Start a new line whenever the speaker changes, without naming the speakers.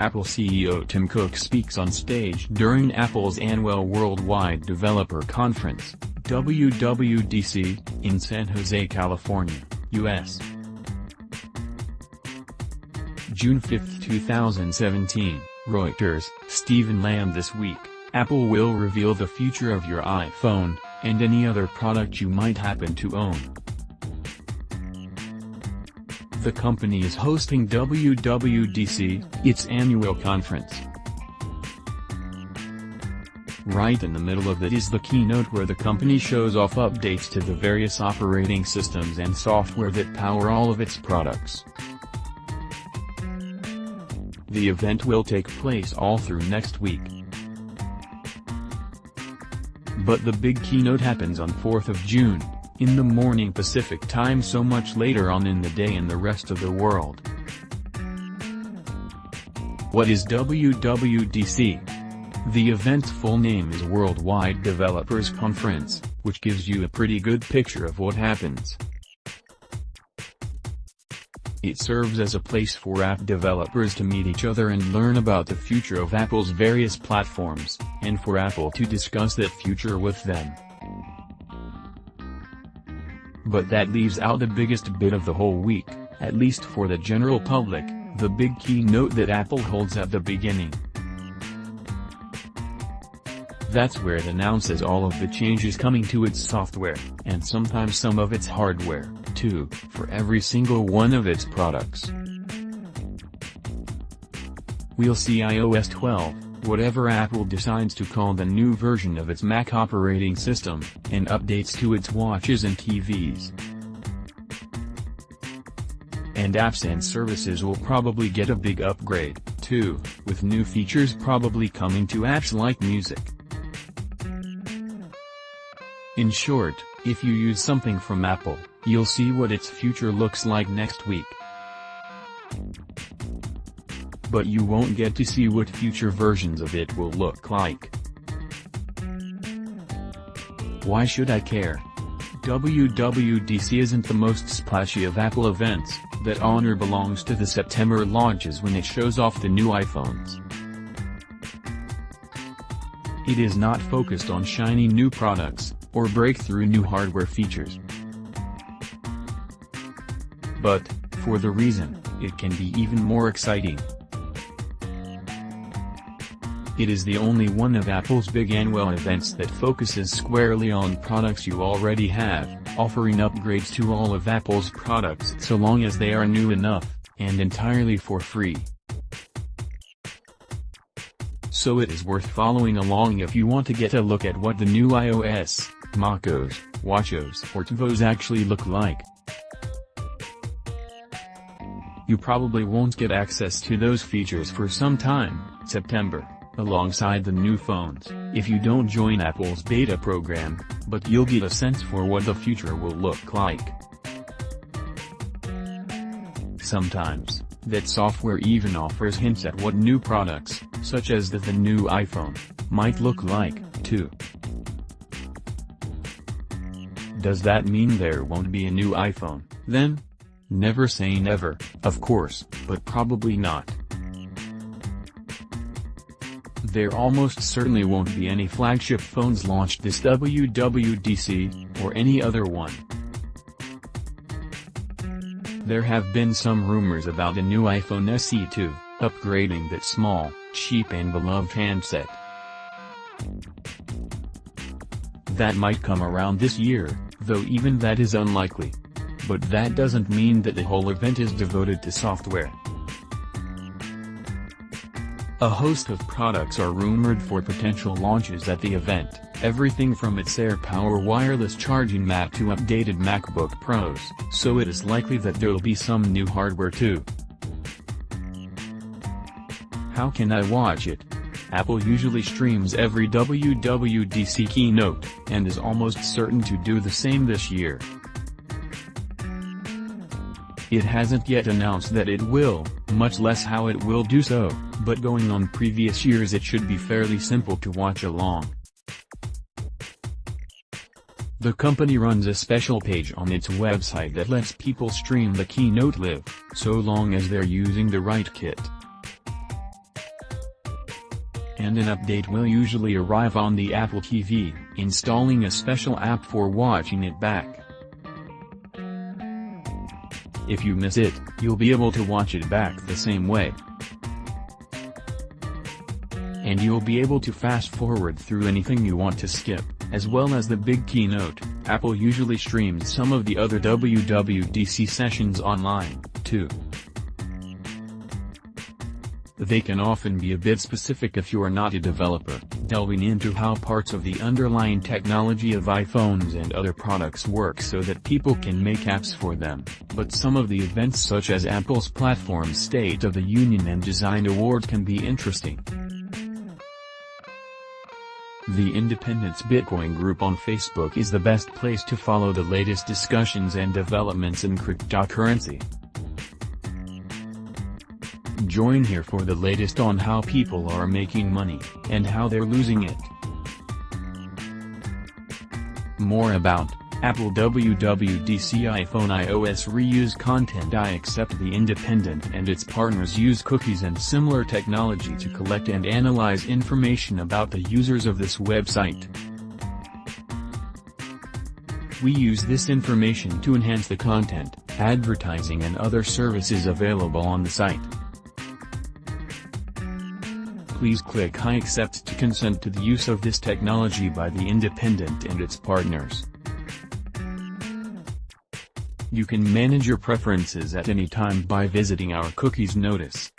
Apple CEO Tim Cook speaks on stage during Apple's annual Worldwide Developer Conference, WWDC, in San Jose, California, U.S. June 5, 2017, Reuters. Stephen Lam. This week, Apple will reveal the future of your iPhone, and any other product you might happen to own. The company is hosting WWDC, its annual conference. Right in the middle of it is the keynote where the company shows off updates to the various operating systems and software that power all of its products. The event will take place all through next week. But the big keynote happens on 4th of June, in the morning Pacific time, so much later on in the day in the rest of the world. What is WWDC? The event's full name is Worldwide Developers Conference, which gives you a pretty good picture of what happens. It serves as a place for app developers to meet each other and learn about the future of Apple's various platforms, and for Apple to discuss that future with them. But that leaves out the biggest bit of the whole week, at least for the general public, the big keynote that Apple holds at the beginning. That's where it announces all of the changes coming to its software, and sometimes some of its hardware, too, for every single one of its products. We'll see iOS 12, whatever Apple decides to call the new version of its Mac operating system, and updates to its watches and TVs. And apps and services will probably get a big upgrade, too, with new features probably coming to apps like music. In short, if you use something from Apple, you'll see what its future looks like next week. But you won't get to see what future versions of it will look like. Why should I care? WWDC isn't the most splashy of Apple events. That honor belongs to the September launches when it shows off the new iPhones. It is not focused on shiny new products, or breakthrough new hardware features. But, for the reason, it can be even more exciting. It is the only one of Apple's big annual events that focuses squarely on products you already have, offering upgrades to all of Apple's products so long as they are new enough, and entirely for free. So it is worth following along if you want to get a look at what the new iOS, macOS, watchOS or tvOS actually look like. You probably won't get access to those features for some time, September, alongside the new phones, if you don't join Apple's beta program, but you'll get a sense for what the future will look like. Sometimes, that software even offers hints at what new products, such as the new iPhone, might look like, too. Does that mean there won't be a new iPhone, then? Never say never, of course, but probably not. There almost certainly won't be any flagship phones launched this WWDC, or any other one. There have been some rumors about a new iPhone SE 2, upgrading that small, cheap and beloved handset. That might come around this year, though even that is unlikely. But that doesn't mean that the whole event is devoted to software. A host of products are rumored for potential launches at the event, everything from its AirPower wireless charging mat to updated MacBook Pros, so it is likely that there'll be some new hardware too. How can I watch it? Apple usually streams every WWDC keynote, and is almost certain to do the same this year. It hasn't yet announced that it will, much less how it will do so, but going on previous years it should be fairly simple to watch along. The company runs a special page on its website that lets people stream the keynote live, so long as they're using the right kit. and an update will usually arrive on the Apple TV, installing a special app for watching it back. If you miss it, you'll be able to watch it back the same way. And you'll be able to fast forward through anything you want to skip, as well as the big keynote. Apple usually streams some of the other WWDC sessions online, too. They can often be a bit specific if you're not a developer, delving into how parts of the underlying technology of iPhones and other products work so that people can make apps for them. But some of the events such as Apple's Platform State of the Union and Design Awards can be interesting. The Independence Bitcoin group on Facebook is the best place to follow the latest discussions and developments in cryptocurrency. Join here for the latest on how people are making money, and how they're losing it. More about Apple WWDC iPhone iOS reuse content. I accept the Independent and its partners use cookies and similar technology to collect and analyze information about the users of this website. We use this information to enhance the content, advertising and other services available on the site. Please click I accept to consent to the use of this technology by the Independent and its partners. You can manage your preferences at any time by visiting our cookies notice.